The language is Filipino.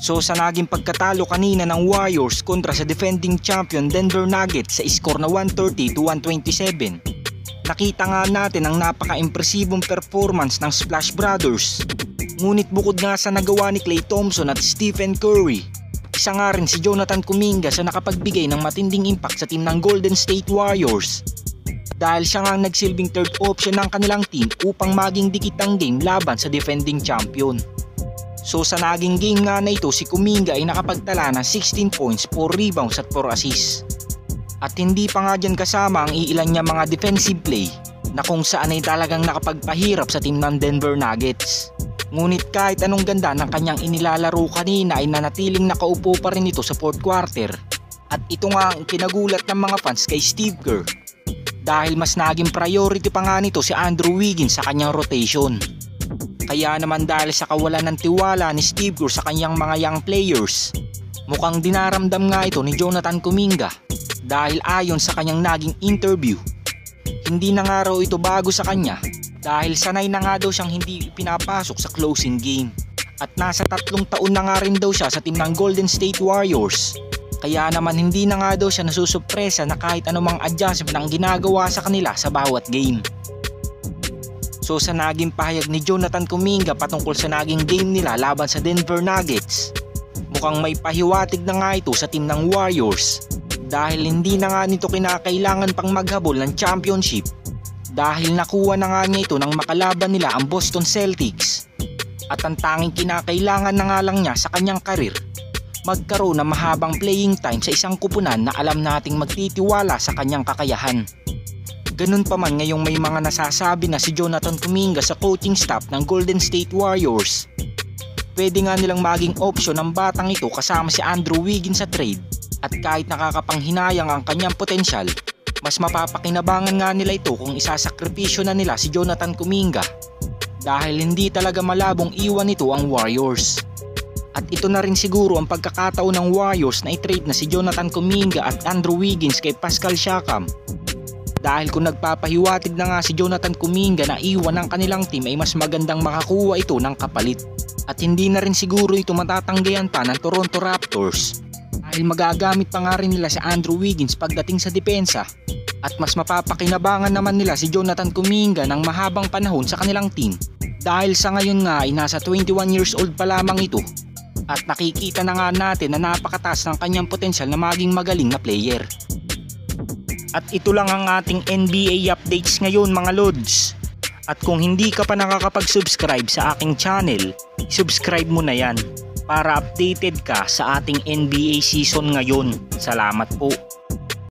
So sa naging pagkatalo kanina ng Warriors kontra sa defending champion Denver Nuggets sa score na 130-127, nakita nga natin ang napaka-impresibong performance ng Splash Brothers. Ngunit bukod nga sa nagawa ni Klay Thompson at Stephen Curry, isa nga rin si Jonathan Kuminga sa nakapagbigay ng matinding impact sa team ng Golden State Warriors. Dahil siya nga ang nagsilbing third option ng kanilang team upang maging dikit ang game laban sa defending champion. So sa naging game nga na ito, si Kuminga ay nakapagtala ng 16 points, 4 rebounds at 4 assists. At hindi pa nga dyan kasama ang iilan niya mga defensive play na kung saan ay talagang nakapagpahirap sa team ng Denver Nuggets. Ngunit kahit anong ganda ng kanyang inilalaro kanina ay nanatiling nakaupo pa rin ito sa fourth quarter. At ito nga ang kinagulat ng mga fans kay Steve Kerr, dahil mas naging priority pa nga nito si Andrew Wiggins sa kanyang rotation. Kaya naman dahil sa kawalan ng tiwala ni Steve Kerr sa kanyang mga young players, mukhang dinaramdam nga ito ni Jonathan Kuminga, dahil ayon sa kanyang naging interview, hindi na nga raw ito bago sa kanya dahil sanay na nga daw siyang hindi pinapasok sa closing game. At nasa 3 taon na nga rin daw siya sa team ng Golden State Warriors. Kaya naman hindi na nga daw siya nasusupresa na kahit anumang adjustment ang ginagawa sa kanila sa bawat game. So sa naging pahayag ni Jonathan Kuminga patungkol sa naging game nila laban sa Denver Nuggets, mukhang may pahiwatig na nga ito sa team ng Warriors, dahil hindi na nga nito kinakailangan pang maghabol ng championship dahil nakuha na nga niya ito nang makalaban nila ang Boston Celtics. At ang tanging kinakailangan na nga lang niya sa kanyang karir, magkaroon ng mahabang playing time sa isang kupunan na alam nating magtitiwala sa kanyang kakayahan. Ganun pa man ngayong may mga nasasabi na si Jonathan Kuminga sa coaching staff ng Golden State Warriors, pwede nga nilang maging option ang batang ito kasama si Andrew Wiggins sa trade. At kahit nakakapanghinayang ang kanyang potensyal, mas mapapakinabangan nga nila ito kung isasakripisyo na nila si Jonathan Kuminga, dahil hindi talaga malabong iwan ito ang Warriors. At ito na rin siguro ang pagkakataon ng Warriors na i-trade na si Jonathan Kuminga at Andrew Wiggins kay Pascal Siakam. Dahil kung nagpapahiwatig na nga si Jonathan Kuminga na iwan ng kanilang team ay mas magandang makakuha ito ng kapalit. At hindi na rin siguro ito matatanggayan pa ng Toronto Raptors, dahil magagamit pa nga rin nila si Andrew Wiggins pagdating sa depensa. At mas mapapakinabangan naman nila si Jonathan Kuminga ng mahabang panahon sa kanilang team, dahil sa ngayon nga ay nasa 21 years old pa lamang ito. At nakikita na nga natin na napakataas ng kanyang potensyal na maging magaling na player. At ito lang ang ating NBA updates ngayon mga Lods. At kung hindi ka pa nakakapag-subscribe sa aking channel, subscribe mo na yan para updated ka sa ating NBA season ngayon. Salamat po.